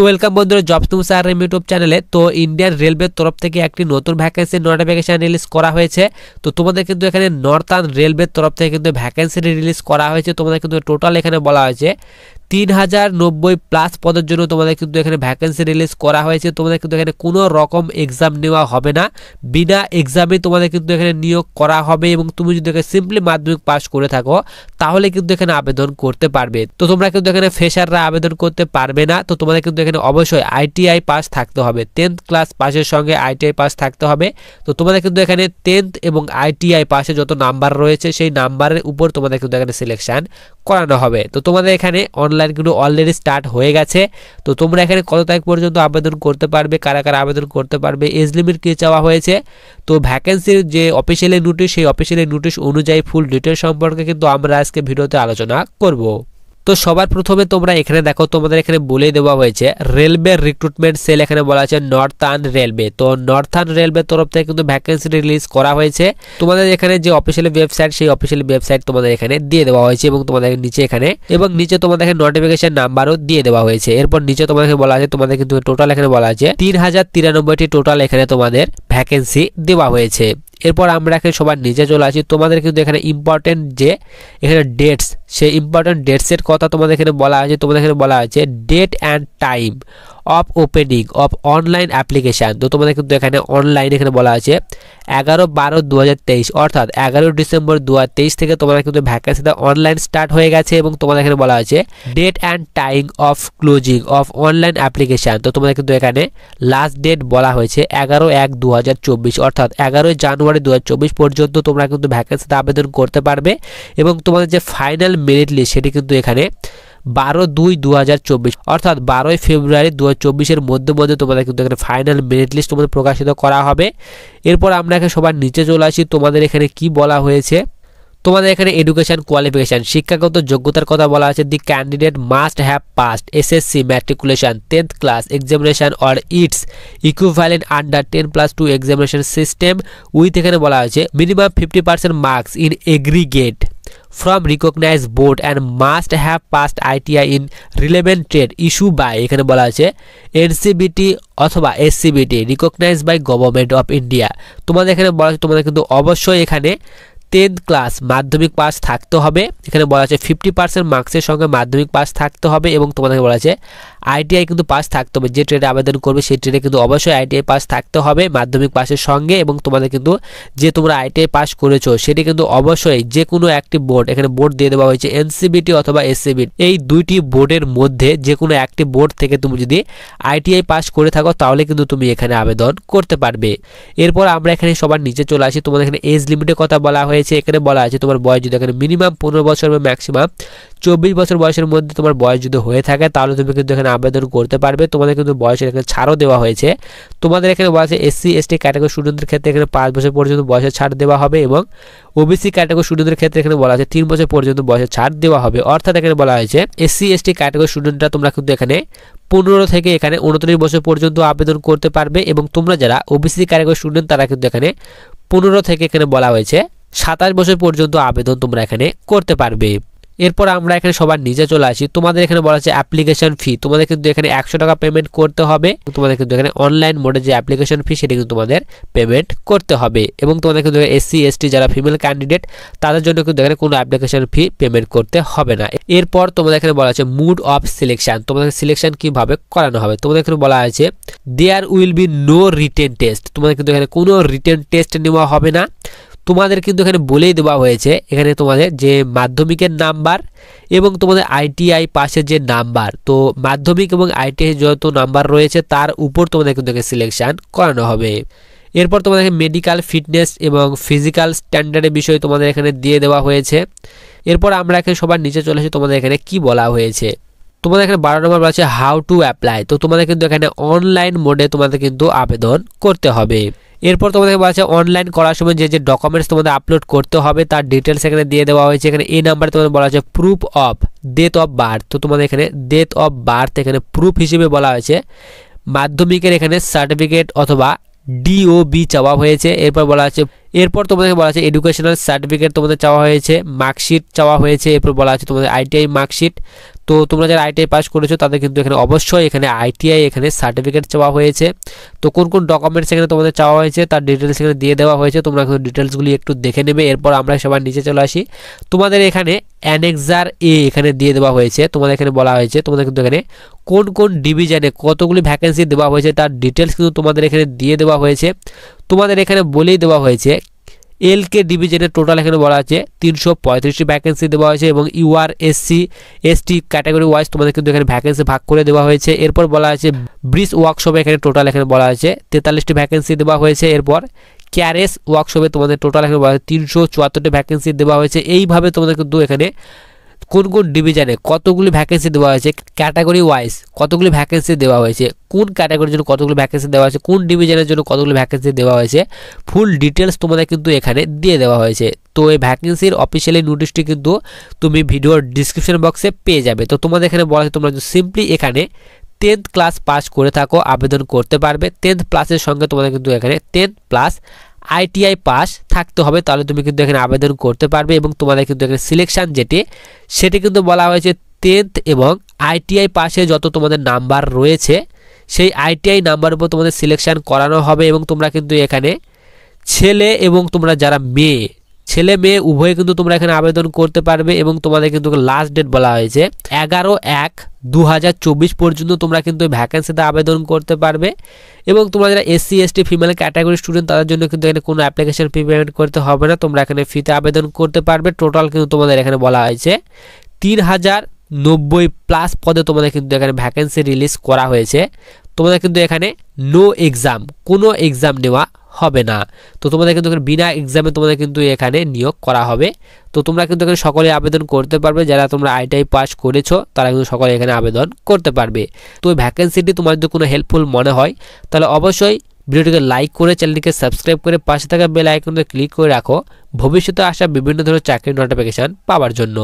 তো ওয়েলকাম বন্ধুরা, jobs news আর YouTube চ্যানেলে। তো ইন্ডিয়ান রেলওয়ের তরফ থেকে একটি নতুন ভ্যাকেন্সি নোটিফিকেশন রিলিজ করা হয়েছে। তো তোমাদের কিন্তু এখানে নর্থার্ন রেলওয়ের তরফ থেকে কিন্তু ভ্যাকেন্সি রিলিজ করা হয়েছে। তোমাদের কিন্তু টোটাল এখানে বলা হয়েছে 3090 প্লাস পদের জন্য তোমাদের কিন্তু এখানে ভ্যাকেন্সি রিলিজ করা হয়েছে। তোমাদের কিন্তু এখানে কোনো রকম এক্সাম নেওয়া হবে না, বিনা এক্সামে তোমাদের কিন্তু এখানে নিয়োগ করা হবে। এবং তুমি যদি এখানে সিম্পলি মাধ্যমিক পাস করে থাকো তাহলে কিন্তু এখানে আবেদন করতে পারবে। তো তোমরা কিন্তু এখানে ফ্রেশাররা আবেদন করতে পারবে না। তো তোমাদের কিন্তু এখানে অবশ্যই আইটিআই পাস থাকতে হবে, 10th ক্লাস পাসের সঙ্গে আইটিআই পাস থাকতে হবে। তো তোমাদের কিন্তু এখানে 10th এবং আইটিআই পাসে যত নাম্বার রয়েছে সেই নাম্বারের উপর তোমাদের কিন্তু এখানে সিলেকশন করানো হবে। তো তোমাদের এখানে অনলাইন কিন্তু অলরেডি স্টার্ট হয়ে গেছে। তো তোমরা এখানে কত তারিখ পর্যন্ত আবেদন করতে পারবে, কারা কারা আবেদন করতে পারবে, এজ লিমিট কী চাওয়া হয়েছে, তো ভ্যাকেন্সির যে অফিসিয়ালি নোটিশ সেই অফিসিয়ালি নোটিশ অনুযায়ী ফুল ডিটেল সম্পর্কে কিন্তু আমরা আজকে ভিডিওতে আলোচনা করব। তো সবার প্রথমে তোমরা এখানে দেখো, তোমাদের এখানে বলে দেওয়া হয়েছে রেলওয়ে রিক্রুটমেন্ট সেল, এখানে বলা আছে নর্থার্ন রেলওয়ে। তো নর্থার্ন রেলওয়ে তরফ থেকে কিন্তু ভ্যাকেন্সি রিলিজ করা হয়েছে। তোমাদের এখানে যে অফিসিয়ালি ওয়েবসাইট সেই অফিসিয়ালি ওয়েবসাইট তোমাদের এখানে দিয়ে দেওয়া হয়েছে এবং তোমাদের নিচে এখানে তোমাদের এখানে নোটিফিকেশন নাম্বারও দিয়ে দেওয়া হয়েছে। এরপর নিচে তোমাদেরকে বলা আছে তোমাদের কিন্তু টোটাল এখানে বলা আছে 3093টি টোটাল এখানে তোমাদের ভ্যাকেন্সি দেওয়া হয়েছে। এরপর আমরা এখানে সবার নিচে চলে আসি। তোমাদের কিন্তু এখানে ইম্পর্টেন্ট যে এখানে ডেটস, সেই ইম্পর্টেন্ট ডেটসের কথা তোমাদের এখানে বলা আছে। তোমাদের এখানে বলা আছে date and time of opening of online application. তো তোমাদের কিন্তু এখানে অনলাইন এখানে বলা আছে 11/12/2023 অর্থাৎ 11 ডিসেম্বর 2023 থেকে তোমাদের কিন্তু ভ্যাকেন্সিটা অনলাইন স্টার্ট হয়ে গেছে। এবং তোমাদের এখানে বলা আছে date and time of closing of online application. তো তোমাদের কিন্তু এখানে লাস্ট ডেট বলা হয়েছে 11/1/2024 অর্থাৎ 11 জানুয়ারি 2024 পর্যন্ত তোমরা কিন্তু ভ্যাকেন্সিতে আবেদন করতে পারবে। এবং তোমাদের যে ফাইনাল মেরিট লিস্ট সেটি কিন্তু এখানে 12/2/2024 অর্থাৎ 12 ফেব্রুয়ারি 2024 মধ্যে তোমাদের কিন্তু এখানে ফাইনাল মেরিট লিস্ট তোমাদের প্রকাশিত করা হবে। এরপর আমরা এখানে সবার নিচে চলে আসি। তোমাদের এখানে কি বলা হয়েছে, তোমাদের এখানে এডুকেশন কোয়ালিফিকেশন শিক্ষাগত যোগ্যতার কথা বলা আছে। The candidate must have passed SSC matriculation 10th class examination or its equivalent under 10+2 examination system with এখানে বলা হয়েছে minimum 50% marks in aggregate from recognized board and must have passed ITI in relevant trade issue by এখানে বলা আছে NCBT অথবা SCBT recognized by Government of India। তোমাদের এখানে বলা আছে তোমাদের কিন্তু অবশ্যই এখানে 10th ক্লাস মাধ্যমিক পাস থাকতে হবে। এখানে বলা আছে 50% মার্কসের সঙ্গে মাধ্যমিক পাস থাকতে হবে। এবং তোমাদের বলা আছে আইটিআই কিন্তু পাস থাকতে হবে, যে ট্রেডে আবেদন করবে সেই ট্রেডে কিন্তু অবশ্যই আইটিআই পাস থাকতে হবে মাধ্যমিক পাসের সঙ্গে। এবং তোমাদের কিন্তু যে তোমরা আইটিআই পাস করেছো সেটি কিন্তু অবশ্যই যে কোনো একটি বোর্ড, এখানে বোর্ড দিয়ে দেওয়া হয়েছে এনসিবিটি অথবা এসসিবিটি, এই দুইটি বোর্ডের মধ্যে যে কোনো একটি বোর্ড থেকে তুমি যদি আইটিআই পাস করে থাকো তাহলে কিন্তু তুমি এখানে আবেদন করতে পারবে। এরপর আমরা এখানে সবার নিচে চলে আসি। তোমাদের এখানে এজ লিমিটের কথা বলা হয়েছে। এখানে বলা আছে তোমার বয়স যদি এখানে মিনিমাম 15 বছর বা ম্যাক্সিমাম 24 বছর বয়সের মধ্যে তোমার বয়স যদি হয়ে থাকে তাহলে তুমি কিন্তু এখানে আবেদন করতে পারবে। তোমাদের কিন্তু বয়সের এখানে ছাড়ও দেওয়া হয়েছে। তোমাদের এখানে বলা আছে এসসি এসটি ক্যাটাগরি স্টুডেন্টদের ক্ষেত্রে এখানে 5 বছর পর্যন্ত বয়সের ছাড় দেওয়া হবে। এবং ওবিসি ক্যাটাগরি স্টুডেন্টদের ক্ষেত্রে এখানে বলা আছে 3 বছর পর্যন্ত বয়সের ছাড় দেওয়া হবে। অর্থাৎ এখানে বলা হয়েছে এসসি এসটি ক্যাটাগরি স্টুডেন্টরা তোমরা কিন্তু এখানে 15 থেকে এখানে 29 বছর পর্যন্ত আবেদন করতে পারবে। এবং তোমরা যারা ওবিসি ক্যাটাগরি স্টুডেন্ট তারা কিন্তু এখানে 15 থেকে এখানে বলা হয়েছে 27 বছর পর্যন্ত আবেদন তোমরা এখানে করতে পারবে। এরপর আমরা এখানে সবার নিচে চলে আসি। তোমাদের এখানে বলা আছে অ্যাপ্লিকেশন ফি, তোমাদের কিন্তু এখানে 100 টাকা পেমেন্ট করতে হবে। তোমাদের কিন্তু এখানে অনলাইন মোডে যে অ্যাপ্লিকেশন ফি সেটি কিন্তু তোমাদের পেমেন্ট করতে হবে। এবং তোমাদের কিন্তু এসসি এসটি যারা ফিমেল ক্যান্ডিডেট তাদের জন্য কিন্তু এখানে কোনো অ্যাপ্লিকেশন ফি পেমেন্ট করতে হবে না। এরপর তোমাদের এখানে বলা আছে মুড অফ সিলেকশন, তোমাদের সিলেকশন কিভাবে করানো হবে। তোমাদের এখানে বলা আছে there will be no written test, তোমাদের কিন্তু এখানে কোনো রিটেন টেস্ট নেওয়া হবে না। তোমাদের কিন্তু এখানে বলেই দেওয়া হয়েছে এখানে তোমাদের যে মাধ্যমিকের নাম্বার এবং তোমাদের আইটিআই পাশের যে নাম্বার, তো মাধ্যমিক এবং আইটিআই যত নাম্বার রয়েছে তার উপর তোমাদের কিন্তু সিলেকশন করানো হবে। এরপর তোমাদের মেডিকেল ফিটনেস এবং ফিজিক্যাল স্ট্যান্ডার্ডের বিষয় তোমাদের এখানে দিয়ে দেওয়া হয়েছে। এরপর আমরা এখানে সবার নিচে চলে আসি। তোমাদের এখানে কি বলা হয়েছে, তোমাদের এখানে 12 নম্বর বলা আছে হাউ টু অ্যাপ্লাই। তো তোমাদের কিন্তু এখানে অনলাইন মোডে তোমাদের কিন্তু আবেদন করতে হবে। এরপর তোমাদের বলা আছে অনলাইন করার সময় যে যে ডকুমেন্টস তোমাদের আপলোড করতে হবে তার ডিটেলস এখানে দিয়ে দেওয়া হয়েছে। এখানে এই নাম্বারে তোমাদের বলা আছে proof of date of birth. তো তোমাদের এখানে ডেট অফ বার্থ এখানে প্রুফ হিসেবে বলা হয়েছে মাধ্যমিকের এখানে সার্টিফিকেট অথবা ডিওবি চাওয়া হয়েছে। এরপর বলা আছে এরপর তোমাদের বলা আছে এডুকেশনাল সার্টিফিকেট তোমাদের চাওয়া হয়েছে, মার্কশিট চাওয়া হয়েছে। এরপর বলা আছে তোমাদের আইটিআই মার্কশিট, তো তোমরা যারা আইটিআই পাস করেছো তাদের কিন্তু এখানে অবশ্যই এখানে আইটিআই এখানে সার্টিফিকেট চাওয়া হয়েছে। তো কোন কোন ডকুমেন্টস এখানে তোমাদের চাওয়া হয়েছে তার ডিটেলস এখানে দিয়ে দেওয়া হয়েছে, তোমরা কিন্তু ডিটেলসগুলি একটু দেখে নেবে। এরপর আমরা সবার নিচে চলে আসি। তোমাদের এখানে অ্যানেক্সার এ এখানে দিয়ে দেওয়া হয়েছে। তোমাদের এখানে বলা হয়েছে তোমাদের কিন্তু এখানে কোন কোন ডিভিশনে কতগুলি ভ্যাকেন্সি দেওয়া হয়েছে তার ডিটেলস কিন্তু তোমাদের এখানে দিয়ে দেওয়া হয়েছে। তোমাদের এখানে বলেই দেওয়া হয়েছে এলকে ডিভিশনের টোটাল এখানে বলা আছে 335টি ভ্যাকেন্সি দেওয়া হয়েছে এবং UR SC ST category wise তোমাদের কিন্তু এখানে ভ্যাকেন্সি ভাগ করে দেওয়া হয়েছে। এরপর বলা আছে ব্রিজ ওয়ার্কশপে এখানে টোটাল এখানে বলা আছে 43টি ভ্যাকেন্সি দেওয়া হয়েছে। এরপর ক্যারেস ওয়ার্কশপে তোমাদের টোটাল এখানে বলা আছে 374টি ভ্যাকেন্সি দেওয়া হয়েছে। এইভাবে তোমাদের কিন্তু এখানে কোন কোন ডিভিশনে কতগুলি ভ্যাকেন্সি দেওয়া হয়েছে, ক্যাটাগরি ওয়াইজ কতগুলি ভ্যাকেন্সি দেওয়া হয়েছে, কোন ক্যাটাগরির জন্য কতগুলি ভ্যাকেন্সি দেওয়া হয়েছে, কোন ডিভিশনের জন্য কতগুলি ভ্যাকেন্সি দেওয়া হয়েছে, ফুল ডিটেলস তোমাদের কিন্তু এখানে দিয়ে দেওয়া হয়েছে। তো এই ভ্যাকেন্সির অফিসিয়ালি নোটিশটি কিন্তু তুমি ভিডিওর ডিসক্রিপশন বক্সে পেয়ে যাবে। তো তোমাদের এখানে বলা আছে তোমরা সিম্পলি এখানে 10th ক্লাস পাস করে থাকো আবেদন করতে পারবে। 10th প্লাসের সঙ্গে তোমাদের কিন্তু এখানে 10th প্লাস আইটিআই পাস থাকতে হবে, তাহলে তুমি কিন্তু এখানে আবেদন করতে পারবে। এবং তোমাদের কিন্তু এখানে সিলেকশন সেটি কিন্তু বলা হয়েছে 10th এবং আইটিআই পাশে যত তোমাদের নাম্বার রয়েছে সেই আইটিআই নাম্বার উপর তোমাদের সিলেকশন করানো হবে। এবং তোমরা কিন্তু এখানে ছেলে এবং তোমরা যারা ছেলে মেয়ে উভয়ে কিন্তু তোমরা এখানে আবেদন করতে পারবে। এবং তোমাদের কিন্তু লাস্ট ডেট বলা হয়েছে 11/1/2024 পর্যন্ত তোমরা কিন্তু ভ্যাকেন্সিতে আবেদন করতে পারবে। এবং তোমরা যারা SC ST female category student তাদের জন্য কিন্তু এখানে কোনো অ্যাপ্লিকেশন ফি পেমেন্ট করতে হবে না, তোমরা এখানে ফ্রিতে আবেদন করতে পারবে। টোটাল কিন্তু তোমাদের এখানে বলা হয়েছে 3090 প্লাস পদে তোমাদের কিন্তু এখানে ভ্যাকেন্সি রিলিজ করা হয়েছে। তোমাদের কিন্তু এখানে নো এক্সাম, কোনো এক্সাম নেওয়া হবে না। তো তোমাদের কিন্তু বিনা এক্সামে তোমাদের কিন্তু এখানে নিয়োগ করা হবে। তো তোমরা কিন্তু এখানে সকলে আবেদন করতে পারবে, যারা তোমরা আইটিআই পাস করেছো তারা কিন্তু সকলে এখানে আবেদন করতে পারবে। তো এই ভ্যাকেন্সিটি তোমার যদি কোনো হেল্পফুল মনে হয় তাহলে অবশ্যই ভিডিওটিকে লাইক করে চ্যানেলটিকে সাবস্ক্রাইব করে পাশে থাকা বেল আইকনে ক্লিক করে রাখো ভবিষ্যতে আসা বিভিন্ন ধরনের চাকরির নোটিফিকেশন পাওয়ার জন্য।